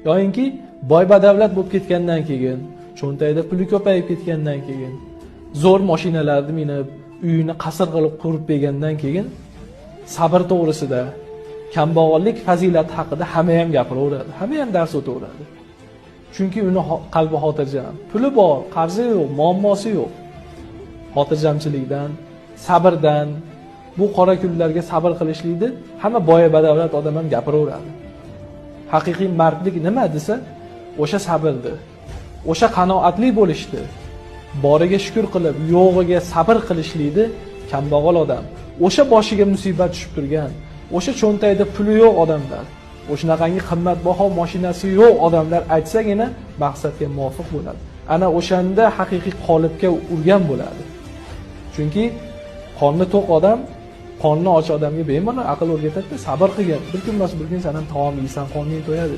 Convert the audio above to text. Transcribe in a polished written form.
yoyinki boy badavlat bo'lib ketgandan keyin, cho'ntagida puli ko'payib ketgandan keyin, zo'r mashinalarni minib, uyini qasr qilib qurib bergandan keyin sabr to'g'risida, kambag'allik fazilati haqida hamma ham gapiraveradi, hamma ham dars o'taveradi. Chunki uni qalbi xotirjam, puli bor, qarzi yo'q, muammosi yo'q. Xotirjamchilikdan, sabrdan, bu qora kunlarga sabr qilishlikni hamma boy badavlat odam ham gapiraveradi. Haqiqiy mardlik nima desa, o'sha sabrdir. O'sha qanoatli bo'lishdi. Boriga shukr qilib, yo'g'iga sabr qilishlikni kambag'al odam, o'sha boshiga musibat tushib turgan, o'sha cho'ntagida puli yo'q odamlar, o'shanaqangi qimmatbaho mashinasi yo'q odamlar aytsagina maqsadga muvofiq bo'ladi. Ana o'shanda haqiqiy qolipga urgan bo'ladi. Chunki qorni to'q odam qorni och odamga bemalol aql o'rgatadi, sabr qilgin. Bir kun emas bir kun sen ham taom yeysan, qorning to'yadi.